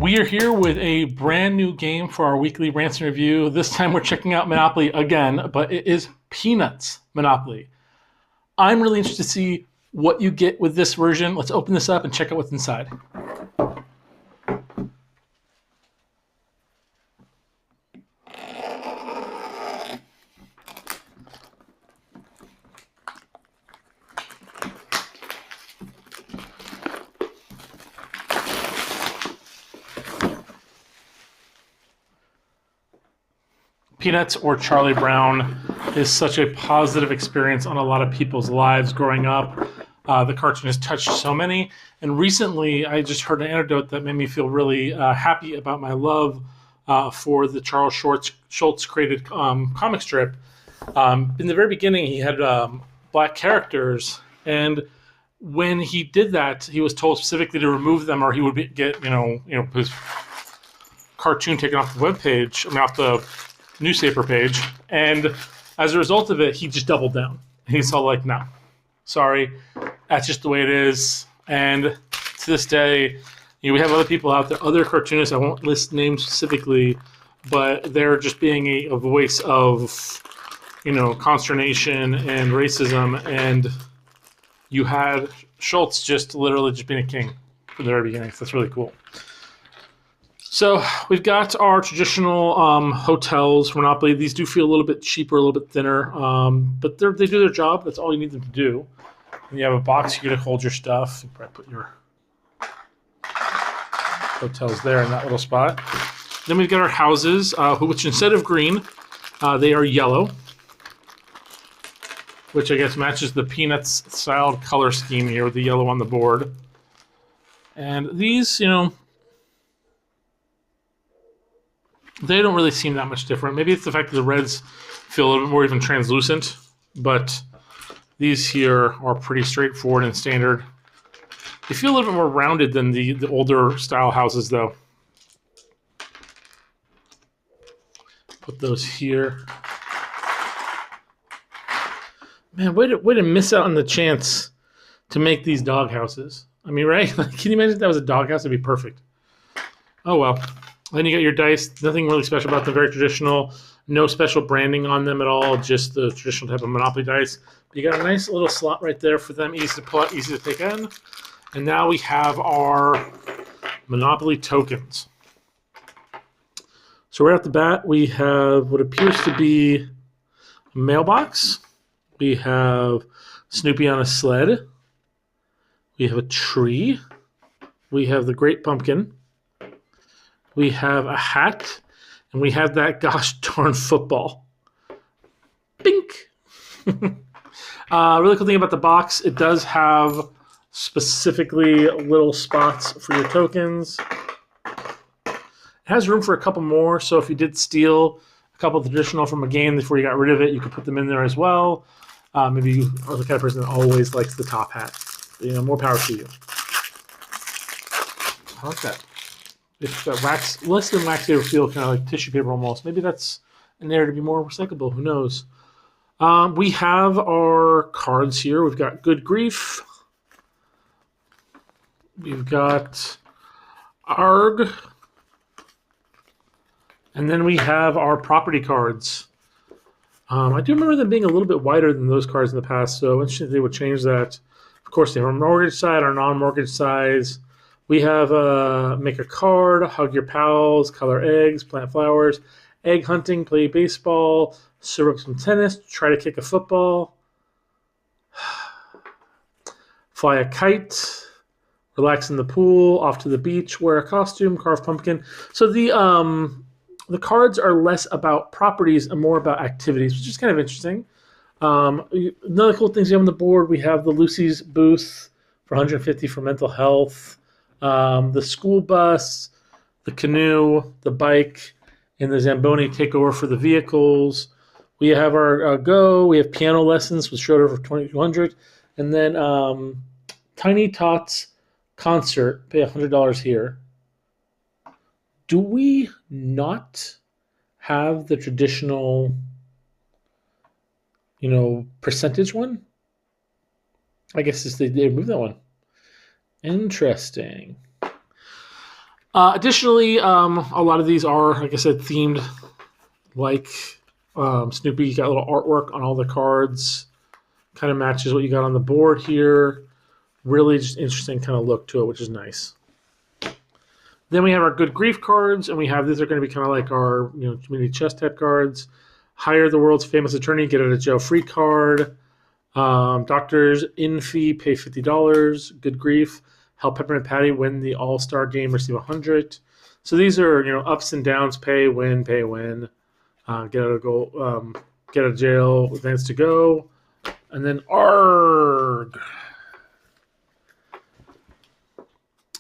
We are here with a brand new game for our weekly Rants and Review. This time we're checking out Monopoly again, but it is Peanuts Monopoly. I'm really interested to see what you get with this version. Let's open this up and check out what's inside. Peanuts or Charlie Brown is such a positive experience on a lot of people's lives growing up. The cartoon has touched so many. And recently, I just heard an anecdote that made me feel really happy about my love for the Charles Schultz created comic strip. In the very beginning, he had black characters, and when he did that, he was told specifically to remove them, or he would get his cartoon taken off the webpage, off the newspaper page. And as a result of it, he just doubled down. He's all like, no, sorry, that's just the way it is. And to this day, we have other people out there, other cartoonists, I won't list names specifically, but they're just being a voice of, consternation and racism. And you had Schultz just literally just being a king from the very beginning. So that's really cool. So we've got our traditional hotels for Monopoly. These do feel a little bit cheaper, a little bit thinner, but they do their job. That's all you need them to do. And you have a box here to hold your stuff. You probably put your hotels there in that little spot. Then we've got our houses, which instead of green, they are yellow, which I guess matches the Peanuts-styled color scheme here with the yellow on the board. And these, they don't really seem that much different. Maybe it's the fact that the reds feel a little bit more even translucent, but these here are pretty straightforward and standard. They feel a little bit more rounded than the older style houses, though. Put those here. Man, way to miss out on the chance to make these dog houses. I mean, right? Can you imagine if that was a dog house? It'd be perfect. Oh, well. Then you got your dice. Nothing really special about them. Very traditional. No special branding on them at all. Just the traditional type of Monopoly dice. But you got a nice little slot right there for them. Easy to pull out, easy to take in. And now we have our Monopoly tokens. So right off the bat, we have what appears to be a mailbox. We have Snoopy on a sled. We have a tree. We have the Great Pumpkin. We have a hat, and we have that gosh darn football. Bink! Really cool thing about the box, it does have specifically little spots for your tokens. It has room for a couple more, so if you did steal a couple of traditional from a game before you got rid of it, you could put them in there as well. Maybe you are the kind of person that always likes the top hat. More power to you. I like that. If that wax, less than wax paper feel kind of like tissue paper almost. Maybe that's in there to be more recyclable. Who knows? We have our cards here. We've got Good Grief. We've got ARG. And then we have our property cards. I do remember them being a little bit wider than those cards in the past, so interesting if they would change that. Of course, they have our mortgage side, our non-mortgage sides. We have make a card, hug your pals, color eggs, plant flowers, egg hunting, play baseball, serve up some tennis, try to kick a football, fly a kite, relax in the pool, off to the beach, wear a costume, carve pumpkin. So the cards are less about properties and more about activities, which is kind of interesting. Another cool things we have on the board, we have the Lucy's booth for $150 for mental health. The school bus, the canoe, the bike, and the Zamboni takeover for the vehicles. We have our Go. We have piano lessons with Schroeder for $2,200. And then Tiny Tots concert, pay $100 here. Do we not have the traditional, percentage one? I guess they moved that one. Interesting. Additionally, a lot of these are, like I said, themed. Like Snoopy, you got a little artwork on all the cards. Kind of matches what you got on the board here. Really just interesting kind of look to it, which is nice. Then we have our Good Grief cards, and we have these are going to be kind of like our community chest type cards. Hire the world's famous attorney, get out of jail free card. Doctors in fee, pay $50. Good Grief, help Peppermint Patty win the All-Star game, receive $100. So these are ups and downs, pay, win, pay, win. Get out of jail, advance to go, and then ARG.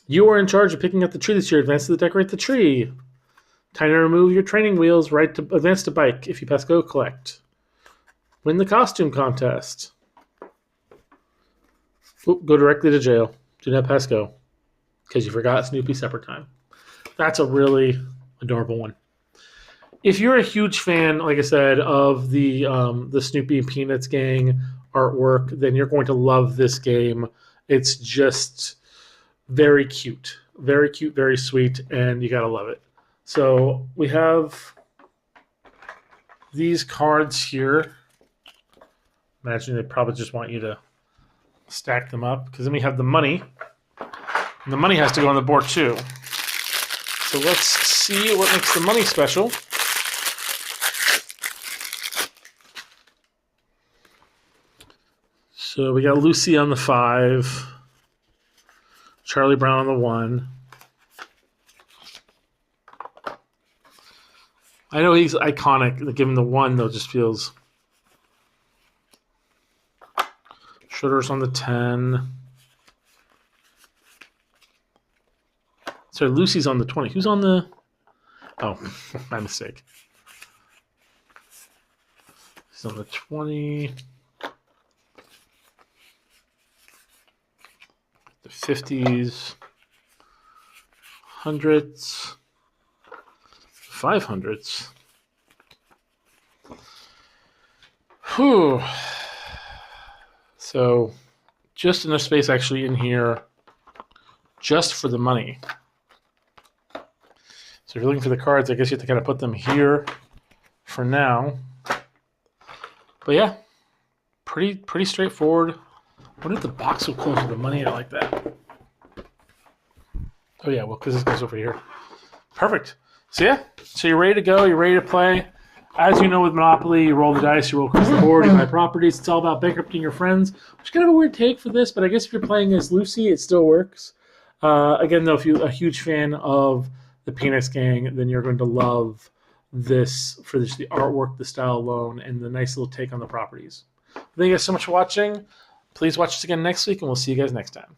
You are in charge of picking up the tree this year. Advance to decorate the tree. Time to remove your training wheels. Right to advance to bike. If you pass go, collect. Win the costume contest. Oop, go directly to jail. Do not pass go. Because you forgot Snoopy separate time. That's a really adorable one. If you're a huge fan, like I said, of the Snoopy and Peanuts gang artwork, then you're going to love this game. It's just very cute, very sweet, and you gotta love it. So we have these cards here. Imagine they probably just want you to stack them up, because then we have the money, and the money has to go on the board too. So let's see what makes the money special. So we got Lucy on the 5. Charlie Brown on the 1. I know he's iconic. Giving the 1, though, just feels... Shooter's on the 10. Sorry, Lucy's on the 20. Who's on the... Oh, my mistake. He's on the 20. The 50s, 100s, 500s. Whew. So, just enough space actually in here just for the money. So if you're looking for the cards, I guess you have to kind of put them here for now. But yeah, pretty straightforward. What if the box will close with the money out like that? Oh yeah, well, because this goes over here. Perfect. So yeah, so you're ready to go. You're ready to play. As you know with Monopoly, you roll the dice, you roll across the board, you buy properties. It's all about bankrupting your friends, which is kind of a weird take for this, but I guess if you're playing as Lucy, it still works. Again, though, if you're a huge fan of the Peanuts gang, then you're going to love this for the artwork, the style alone, and the nice little take on the properties. Thank you guys so much for watching. Please watch us again next week, and we'll see you guys next time.